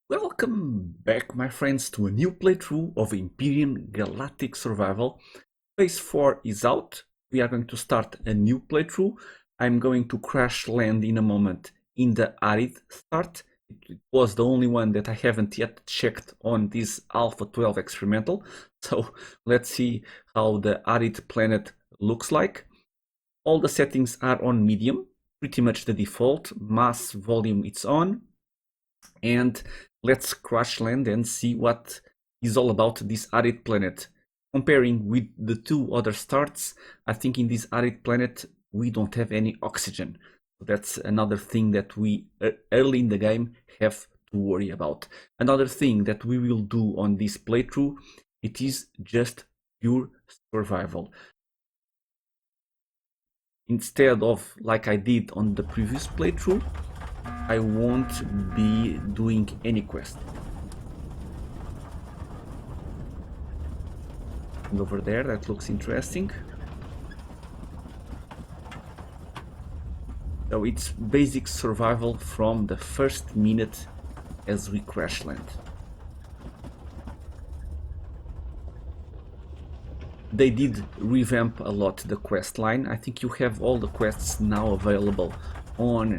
Welcome back, my friends, to a new playthrough of Empyrion Galactic Survival. Phase 4 is out. We are going to start a new playthrough. I'm going to crash land in a moment in the Arid start. It was the only one that I haven't yet checked on this Alpha 12 experimental. So let's see how the Arid planet looks like. All the settings are on medium, pretty much the default. Mass volume it's on. And let's crash land and see what is all about this Arid planet. Comparing with the two other starts, I think in this Arid planet we don't have any oxygen. That's another thing that we early in the game have to worry about. Another thing that we will do on this playthrough, it is just pure survival. Instead of like I did on the previous playthrough, I won't be doing any quest. And over there, that looks interesting. So it's basic survival from the first minute as we crash land. They did revamp a lot the quest line. I think you have all the quests now available on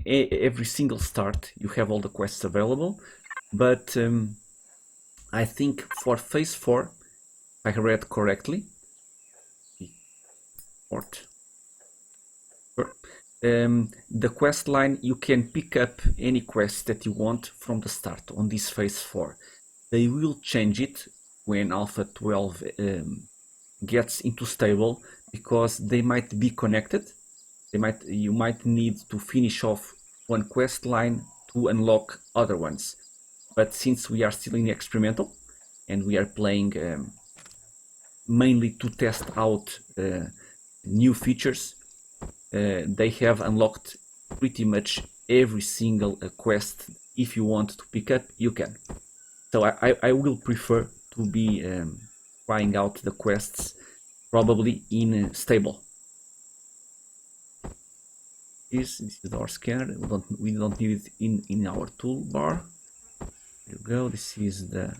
every single start. You have all the quests available, but I think for phase 4, if I read correctly, the quest line, you can pick up any quest that you want from the start on this phase 4. They will change it when Alpha 12 gets into stable, because they might be connected. You might need to finish off one quest line to unlock other ones. But since we are still in experimental and we are playing mainly to test out new features, they have unlocked pretty much every single quest. If you want to pick up, you can. So I will prefer to be trying out the quests probably in stable. This is our scanner. We don't need it in our toolbar. There you go. This is the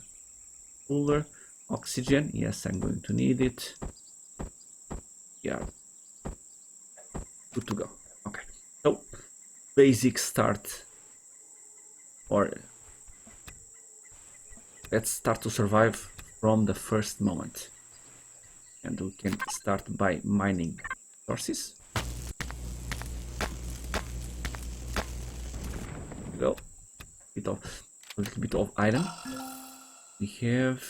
cooler. Oxygen. Yes, I'm going to need it. Yeah. Good to go. Okay. So basic start, or let's start to survive from the first moment. And we can start by mining sources. Go. A little bit of iron. We have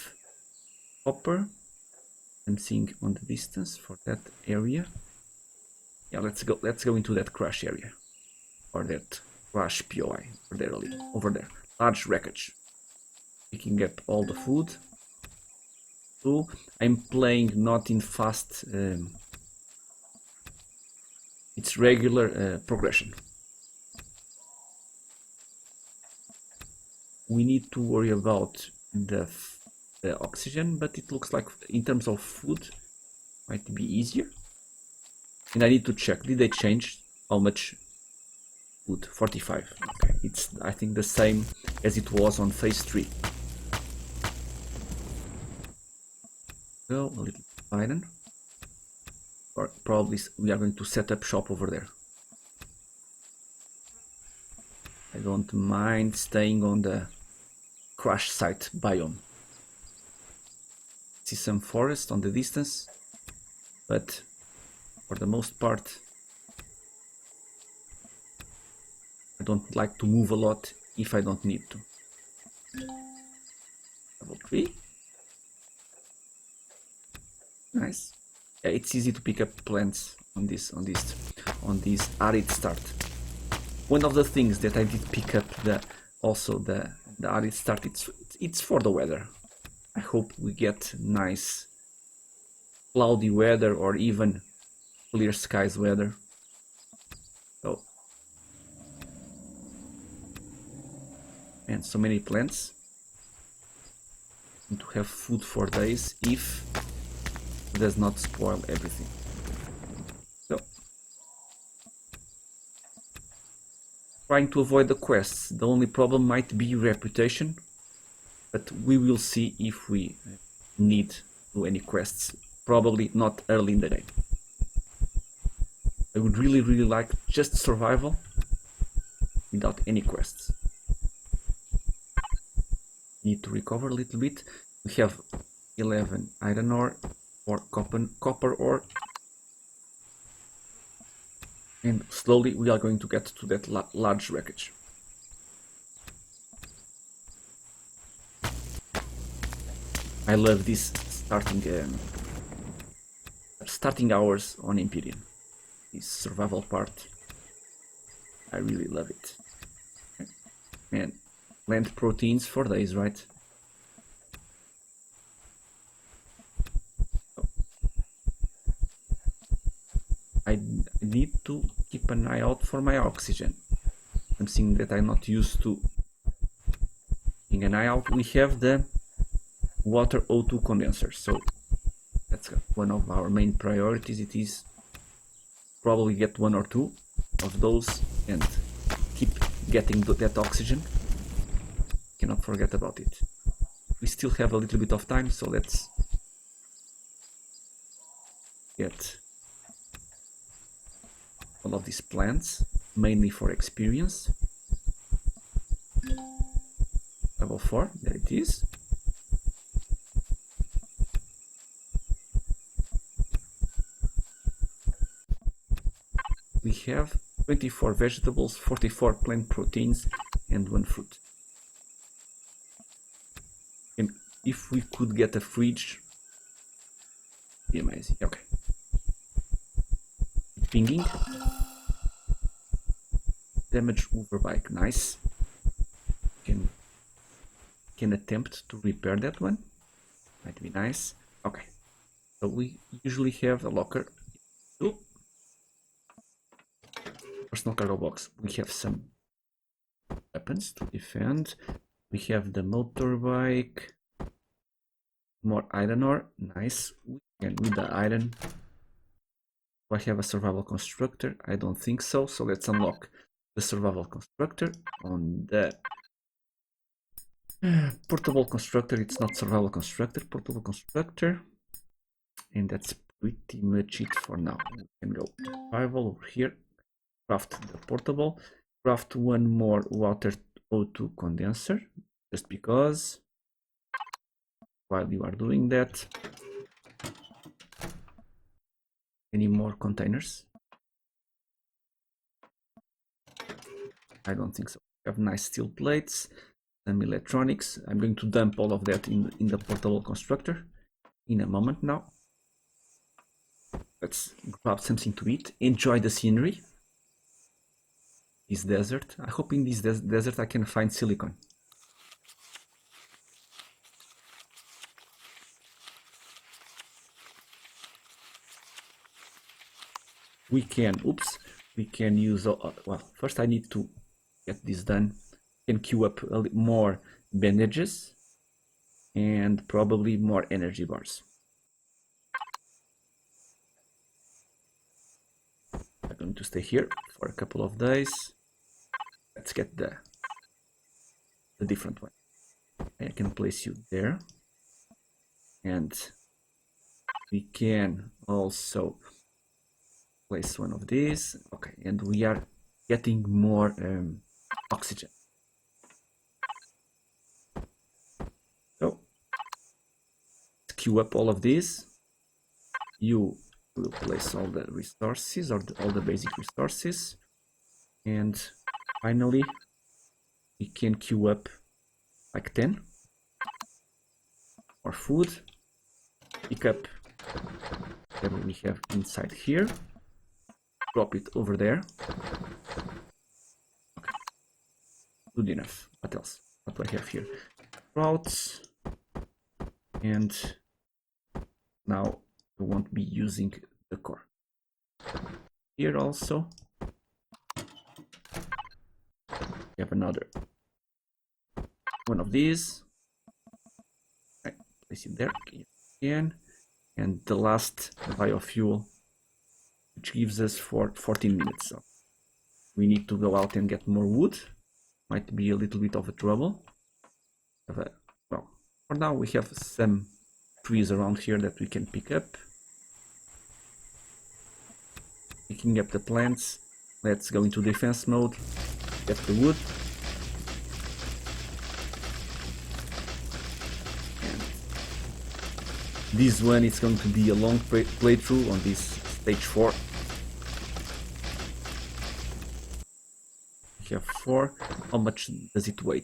copper. I'm seeing on the distance for that area. Yeah, let's go into that crash area, or that crash POI over there. Large wreckage. Picking up all the food. So I'm playing not in fast. It's regular progression. We need to worry about the oxygen, but it looks like in terms of food might be easier. And I need to check, did they change how much food? 45. Okay, it's I think the same as it was on phase 3. So a little iron, or probably we are going to set up shop over there. I don't mind staying on the crash site biome. See some forest on the distance, but for the most part I don't like to move a lot if I don't need to. Level 3. Nice. Yeah, it's easy to pick up plants on this Arid start. One of the things that I did pick up the Arid start, it's for the weather. I hope we get nice cloudy weather or even clear skies weather. Oh, and so many plants. And to have food for days if it does not spoil everything. So trying to avoid the quests. The only problem might be reputation, but we will see if we need to do any quests. Probably not early in the game. I would really like just survival without any quests. Need to recover a little bit. We have 11 iron ore, or copper ore, and slowly we are going to get to that large wreckage. I love this starting hours on Empyrion. This survival part, I really love it. Man, plant proteins for days, right? I need to keep an eye out for my oxygen. Something that I'm not used to. Keeping an eye out, we have the water O2 condenser, so that's one of our main priorities. It is probably get 1 or 2 of those and keep getting that oxygen. Cannot forget about it. We still have a little bit of time, so let's get all of these plants, mainly for experience. Level 4, there it is. We have 24 vegetables, 44 plant proteins, and 1 fruit. And if we could get a fridge, be amazing. Okay. Pinging. Damage overbike, nice. Can attempt to repair that one. Might be nice. Okay. So we usually have a locker. Oh. Personal cargo box. We have some weapons to defend. We have the motorbike. More iron ore. Nice. We can with the iron. Do I have a survival constructor? I don't think so. So let's unlock the survival constructor on the portable constructor. It's not survival constructor, portable constructor. And that's pretty much it for now. We can go survival over here. Craft the portable. Craft 1 more water O2 condenser. Just because. While you are doing that. Any more containers? I don't think so. We have nice steel plates. Some electronics. I'm going to dump all of that in the portable constructor in a moment now. Let's grab something to eat. Enjoy the scenery. This desert. I hope in this desert I can find silicon. We can use, well, first I need to get this done. Can queue up more bandages and probably more energy bars. I'm going to stay here for a couple of days. Let's get the different one. I can place you there, and we can also place one of these. Okay, and we are getting more oxygen. So let's queue up all of these. You will place all the resources, or all the basic resources, and finally we can queue up like 10 more food. Pick up whatever we have inside here, drop it over there. Okay. Good enough. What else? What do I have here? Sprouts, and now I won't be using the core. Here also we have another one of these. Right, place it there again, and the last biofuel, which gives us for 14 minutes. So we need to go out and get more wood. Might be a little bit of a trouble. Well, for now we have some trees around here that we can pick up. Picking up the plants. Let's go into defense mode. Get the wood. And this one is going to be a long playthrough on this stage 4. We have 4. How much does it weigh?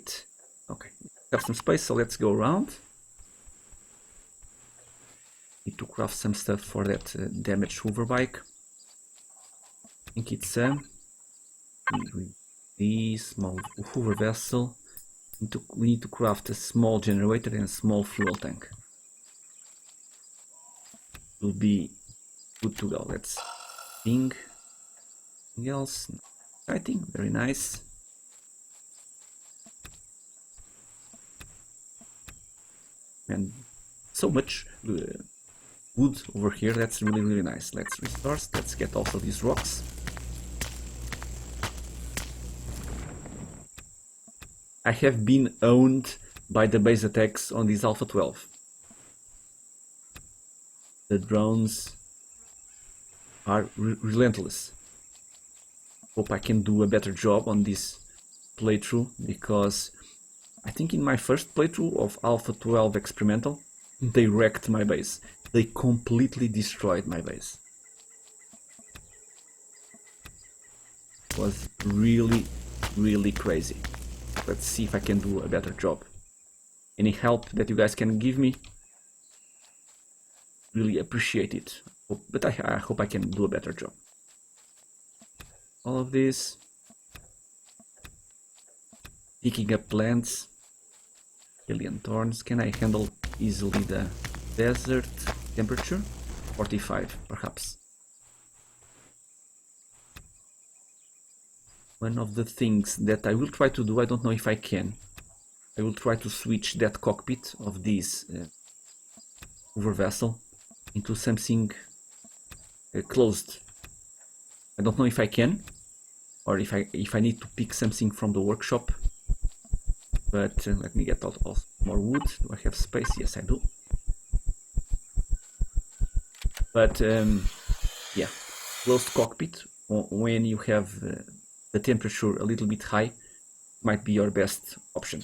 Okay, we have some space, so let's go around. Need to craft some stuff for that damaged hover bike. I think it's the small hover vessel. We need to craft a small generator and a small fuel tank. Will be good to go. Let's ping. Anything else? Exciting, very nice. And so much wood over here. That's really nice. Let's restore. Let's get also these rocks. I have been owned by the base attacks on this Alpha 12. The drones are relentless. Hope I can do a better job on this playthrough, because I think in my first playthrough of Alpha 12 Experimental, they wrecked my base. They completely destroyed my base. It was really crazy. Let's see if I can do a better job. Any help that you guys can give me, really appreciate it. But I hope I can do a better job. All of this. Picking up plants. Alien thorns. Can I handle easily the desert temperature? 45 perhaps. One of the things that I will try to do, I don't know if I can, I will try to switch that cockpit of this hover vessel into something closed. I don't know if I can, or if I need to pick something from the workshop. But let me get out more wood. Do I have space? Yes, I do. But yeah, closed cockpit, when you have the temperature a little bit high, might be your best option.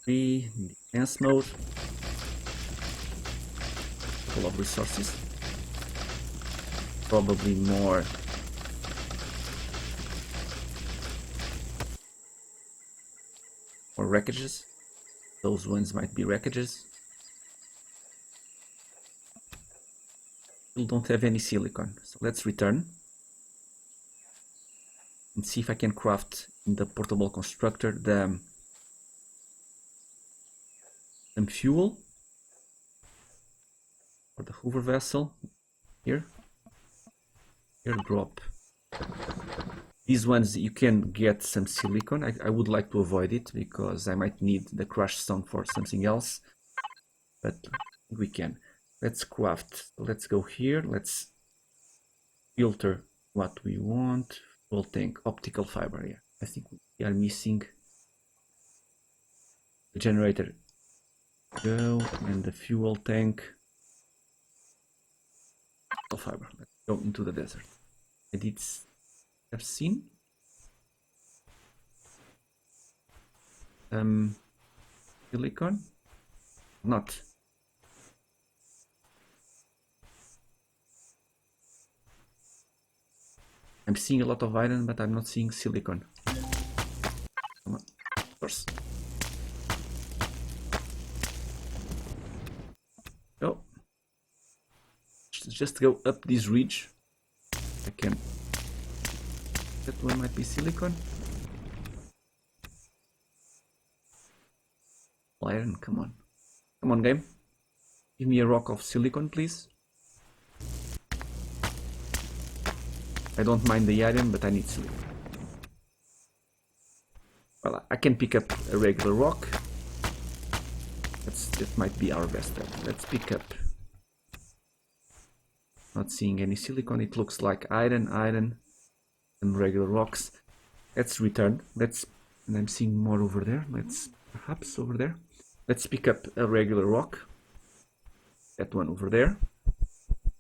Defense mode. Full of resources. Probably more. Or wreckages. Those ones might be wreckages. Still don't have any silicon, so let's return and see if I can craft in the portable constructor some fuel for the hover vessel. Here, drop. These ones you can get some silicon. I would like to avoid it because I might need the crash stone for something else, but we can. Let's craft. Let's go here. Let's filter what we want. Full tank, optical fiber. Yeah, I think we are missing the generator. Go, and the fuel tank. Optical fiber. Let's go into the desert. I did have seen silicon. Not. I'm seeing a lot of iron, but I'm not seeing silicon. Come on, of course. Go. Just go up this ridge. I can. That one might be silicon. Iron, come on. Come on, game. Give me a rock of silicon, please. I don't mind the iron, but I need silicon. Well, I can pick up a regular rock. That might be our best bet. Let's pick up Not seeing any silicon. It looks like iron, and regular rocks. Let's return. And I'm seeing more over there. Perhaps over there. Let's pick up a regular rock. That one over there.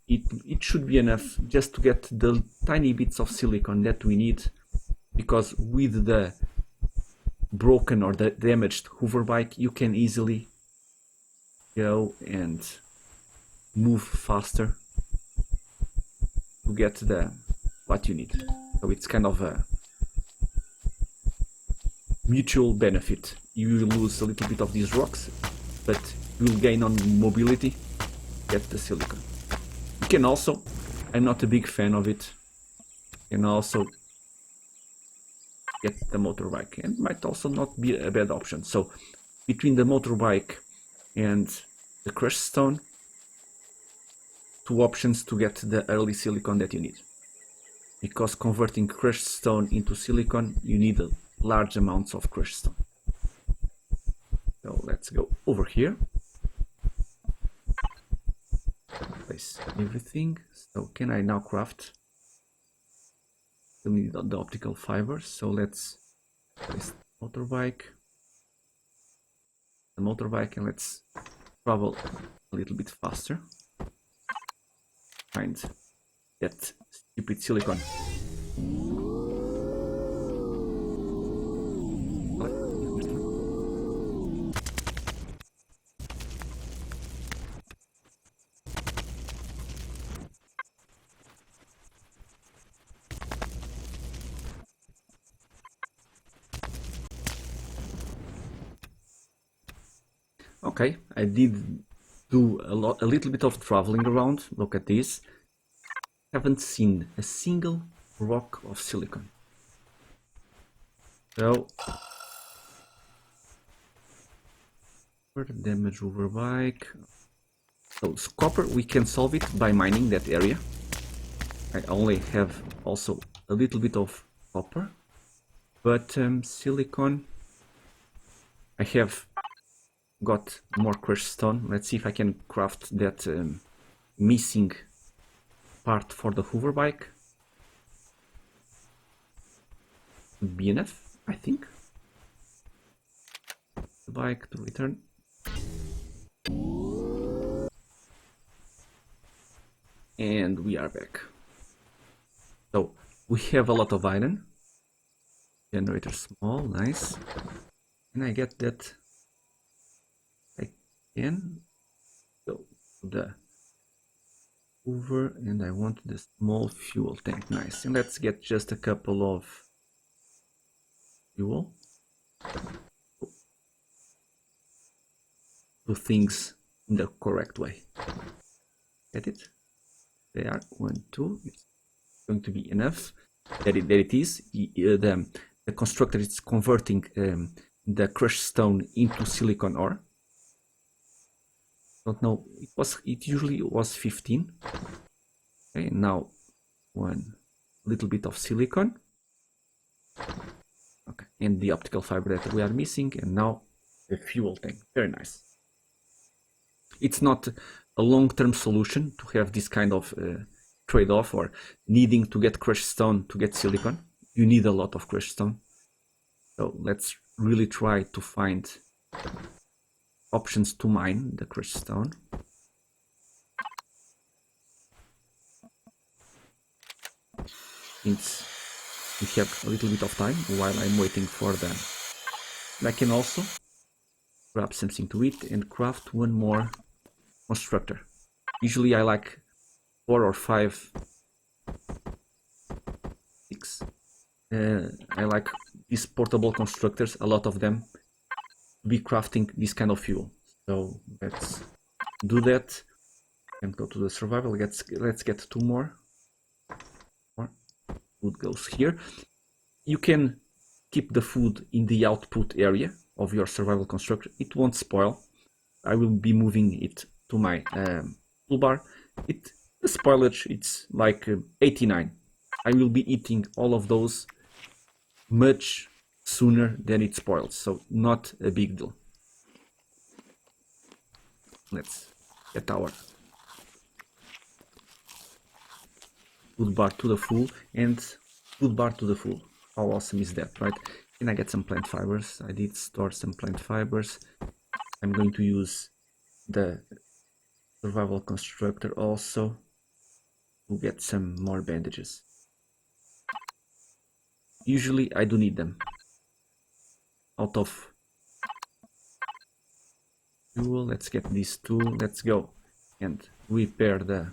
It should be enough just to get the tiny bits of silicon that we need, because with the broken or the damaged hover bike you can easily go and move faster to get what you need. So it's kind of a mutual benefit. You will lose a little bit of these rocks, but you will gain on mobility, get the silicon. You can also, I'm not a big fan of it, you can also get the motorbike, and might also not be a bad option. So between the motorbike and the crushed stone, two options to get the early silicon that you need, because converting crushed stone into silicon you need large amounts of crushed stone. So let's go over here, place everything. So can I now craft? Still need the optical fibers, so let's place the motorbike, and let's travel a little bit faster. Find that stupid silicon. Okay, I did do a little bit of traveling around. Look at this. Haven't seen a single rock of silicon. So damage over bike. So copper, we can solve it by mining that area. I only have also a little bit of copper, but silicon, I have got more crushed stone. Let's see if I can craft that missing part for the hover bike. Would be enough, I think. The bike to return. And we are back. So we have a lot of iron. Generator small, nice. Can I get that? I can. So the hoover, and I want the small fuel tank, nice. And let's get just a couple of fuel. Do things in the correct way. Get it? They are 1, 2. It's going to be enough. There it is. The constructor is converting the crushed stone into silicon ore. Don't know. It usually was 15. Okay, now one little bit of silicon. Okay, and the optical fiber that we are missing, and now the fuel tank. Very nice. It's not a long-term solution to have this kind of trade-off, or needing to get crushed stone to get silicon. You need a lot of crushed stone. So let's really try to find options to mine the crushed stone. Since we have a little bit of time while I'm waiting for them, I can also grab something to eat and craft one more constructor. Usually I like 4 or 5, 6. I like these portable constructors, a lot of them, to be crafting this kind of fuel. So let's do that and go to the survival. Let's get 2 more. Food goes here. You can keep the food in the output area of your survival constructor. It won't spoil. I will be moving it to my toolbar. The spoilage, it's like 89. I will be eating all of those much sooner than it spoils, so not a big deal. Let's get our food bar to the full and food bar to the full. How awesome is that, right? Can I get some plant fibers? I did store some plant fibers. I'm going to use the survival constructor also to get some more bandages. Usually I do need them. Out of fuel, let's get these two. Let's go and repair the...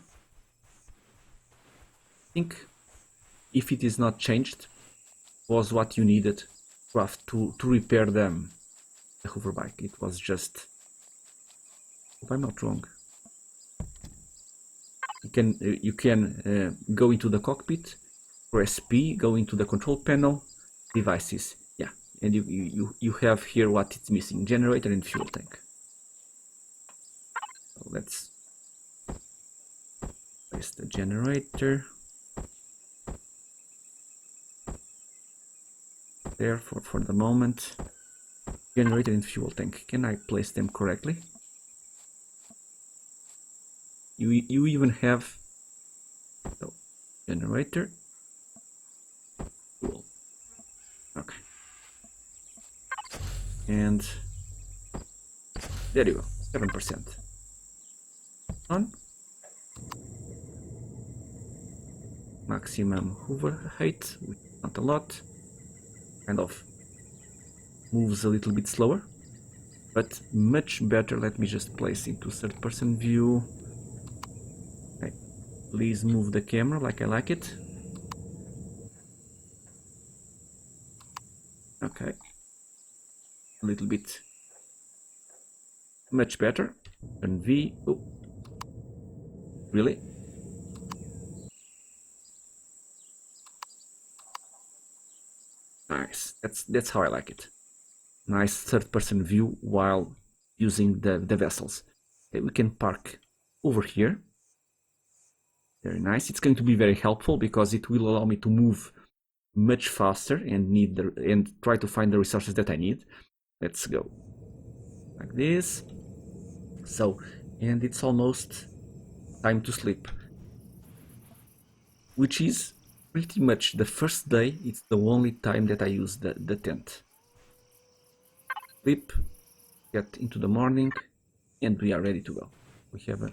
I think if it is not changed, was what you needed to repair them. The hover bike. It was just... Hope I'm not wrong. You can go into the cockpit, press P, go into the control panel, devices. Yeah, and you have here what it's missing: generator and fuel tank. So let's place the generator there for the moment. Generator and fuel tank. Can I place them correctly? You even have so, generator, fuel. Okay, and there you go, 7%. On maximum hover height, which is not a lot. Kind of moves a little bit slower, but much better. Let me just place into third-person view. Okay. Please move the camera like I like it. Okay, a little bit much better. And V. Oh, really? Nice. That's how I like it. Nice third-person view while using the vessels. Okay, we can park over here. Very nice. It's going to be very helpful because it will allow me to move much faster and try to find the resources that I need. Let's go like this. So, and it's almost time to sleep, which is pretty much the first day. It's the only time that I use the tent. Sleep, get into the morning, and we are ready to go. We have a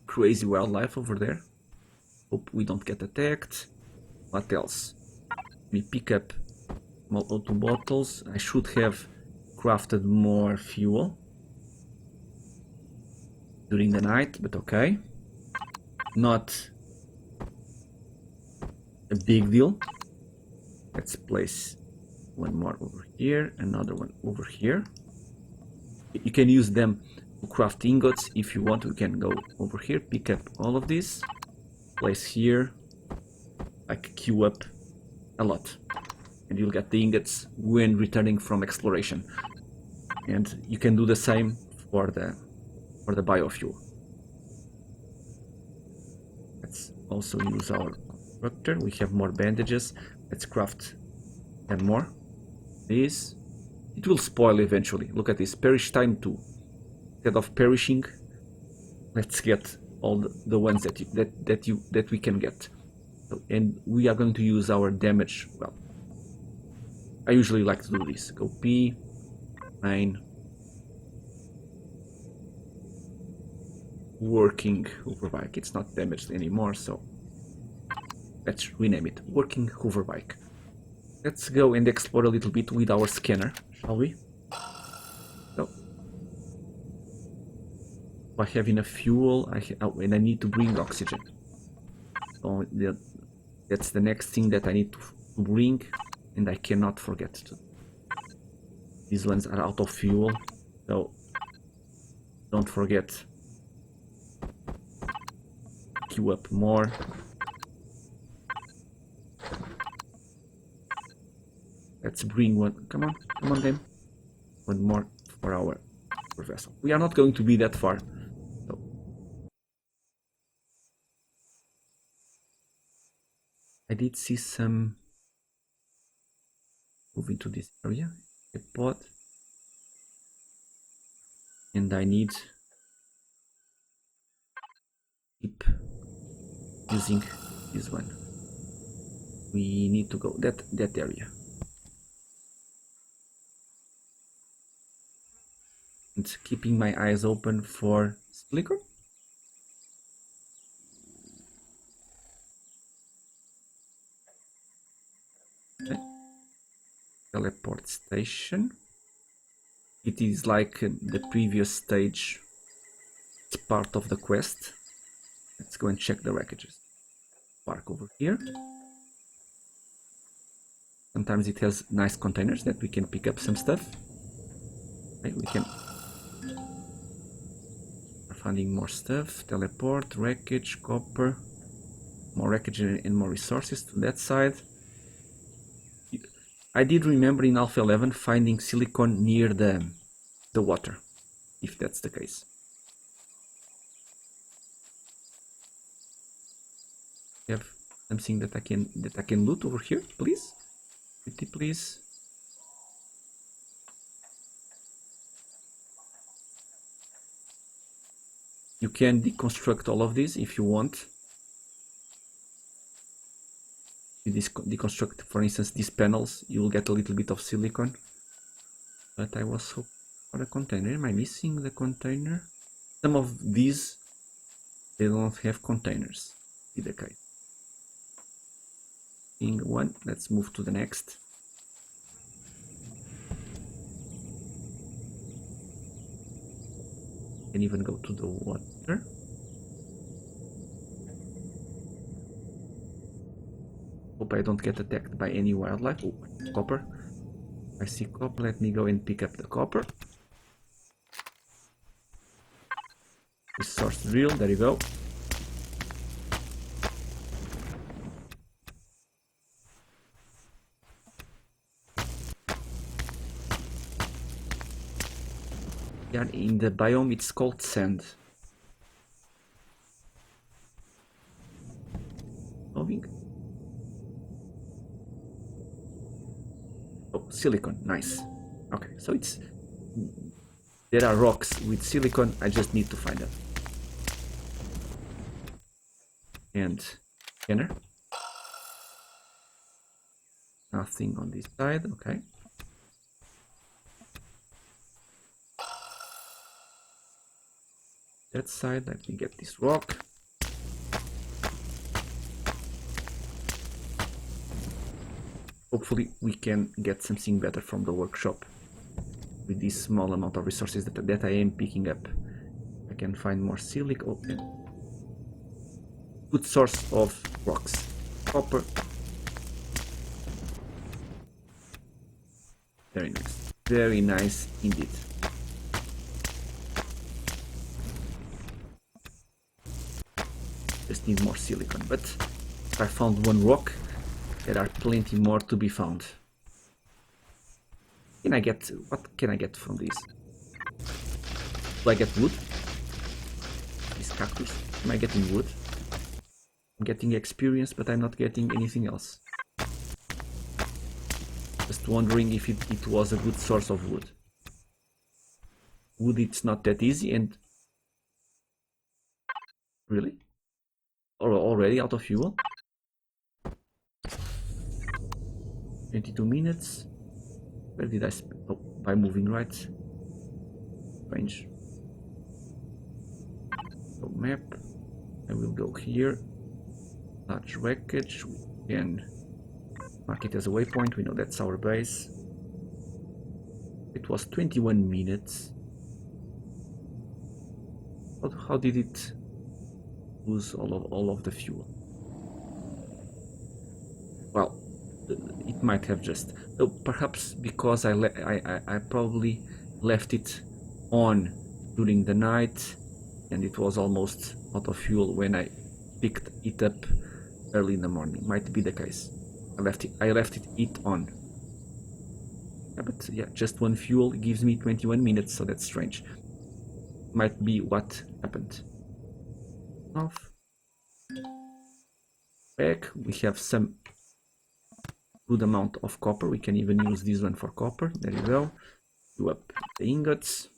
crazy wildlife over there. Hope we don't get attacked. What else? We pick up small O2 bottles. I should have crafted more fuel during the night, but okay. Not a big deal. Let's place one more over here, another one over here. You can use them to craft ingots if you want. We can go over here, pick up all of this, place here, like queue up a lot, and you'll get the ingots when returning from exploration. And you can do the same for the biofuel. Let's also use our constructor. We have more bandages. Let's craft 10 more. This, it will spoil eventually. Look at this, perish time 2. Instead of perishing, let's get all the ones that we can get. So, and we are going to use our damage. Well, I usually like to do this. Go P, 9. Working hoverbike. It's not damaged anymore, so let's rename it working hoverbike. Let's go and explore a little bit with our scanner, shall we? So, I have enough fuel. And I need to bring oxygen. So that's the next thing that I need to bring, and I cannot forget to. These ones are out of fuel, so don't forget. Queue up more. Let's bring one. Come on, then. One more for our vessel. We are not going to be that far. So. I did see some. Move into this area. A pod. And I need. Keep using This one. We need to go that area. And keeping my eyes open for silicon. Okay. Teleport station. It is like the previous stage. It's part of the quest. Let's go and check the wreckages. Park over here. Sometimes it has nice containers that we can pick up some stuff. Okay, we can. We're finding more stuff. Teleport, wreckage, copper. More wreckage and more resources to that side. I did remember in Alpha 11 finding silicon near the water, if that's the case. We have something that I can loot over here, please. Pretty please. You can deconstruct all of these if you want. You deconstruct, for instance, these panels, you will get a little bit of silicon. But I was hoping for a container. Am I missing the container? Some of these, they don't have containers. In the case. Seeing one, let's move to the next. Can even go to the water. Hope I don't get attacked by any wildlife. Oh, copper. I see copper. Let me go and pick up the copper. Resource drill. There you go. Yeah, in the biome it's called sand. Moving. Oh, silicon, nice. Okay, so there are rocks with silicon, I just need to find them. And scanner. Nothing on this side, okay. That side, let me get this rock. Hopefully we can get something better from the workshop with this small amount of resources that I am picking up. I can find more silica. Okay. Good source of rocks. Copper. Very nice. Very nice indeed. Just need more silicon, but if I found one rock, there are plenty more to be found. What can I get from this? Do I get wood? This cactus? Am I getting wood? I'm getting experience, but I'm not getting anything else. Just wondering if it was a good source of wood. Wood, it's not that easy, and really? Or already out of fuel? 22 minutes. Where did I oh, by moving right. Range. So map. I will go here. Large wreckage. We can mark it as a waypoint. We know that's our base. It was 21 minutes. How did it lose all of the fuel? Well, it might have just perhaps because I probably left it on during the night and it was almost out of fuel when I picked it up early in the morning. Might be the case. I left it on. Yeah, but yeah, just one fuel gives me 21 minutes, so that's strange. Might be what happened. Off. Back, we have some good amount of copper. We can even use this one for copper. There you go. Do up the ingots.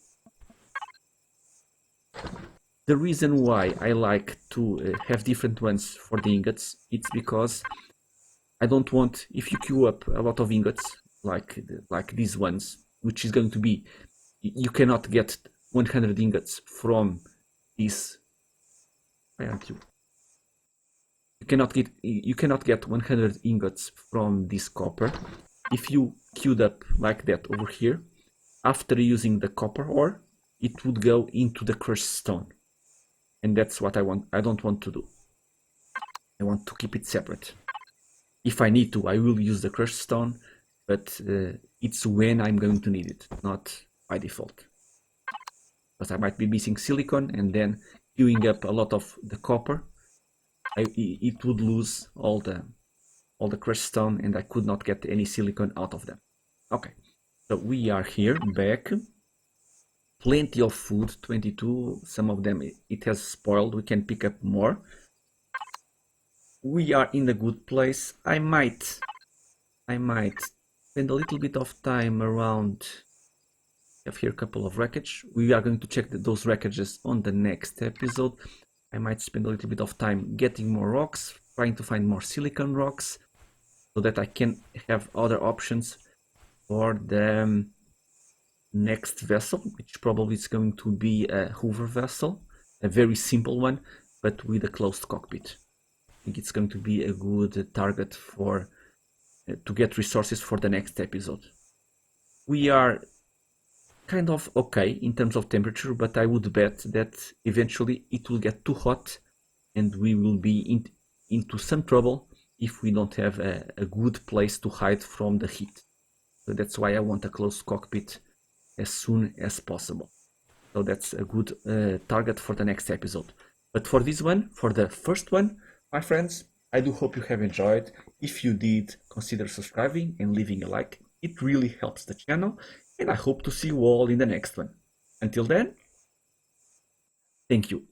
The reason why I like to have different ones for the ingots, it's because I don't want, if you queue up a lot of ingots, like these ones, which is going to be, you cannot get 100 ingots from this. Why aren't you? You cannot get 100 ingots from this copper. If you queued up like that over here, after using the copper ore, it would go into the crushed stone. And that's what I want. I don't want to do. I want to keep it separate. If I need to, I will use the crushed stone, but it's when I'm going to need it, not by default. Because I might be missing silicon, and then queuing up a lot of the copper, it would lose all the crushed stone, and I could not get any silicon out of them. Okay, so we are here back. Plenty of food, 22. Some of them it has spoiled. We can pick up more. We are in a good place. I might spend a little bit of time around. I have here a couple of wreckage. We are going to check those wreckages on the next episode. I might spend a little bit of time getting more rocks, trying to find more silicon rocks, so that I can have other options for the next vessel, which probably is going to be a hover vessel, a very simple one, but with a closed cockpit. I think it's going to be a good target for to get resources for the next episode. We are kind of okay in terms of temperature, but I would bet that eventually it will get too hot and we will be into some trouble if we don't have a good place to hide from the heat. So that's why I want a closed cockpit as soon as possible. So that's a good target for the next episode. But for this one, for the first one, my friends, I do hope you have enjoyed. If you did, consider subscribing and leaving a like. It really helps the channel, and I hope to see you all in the next one. Until then, thank you.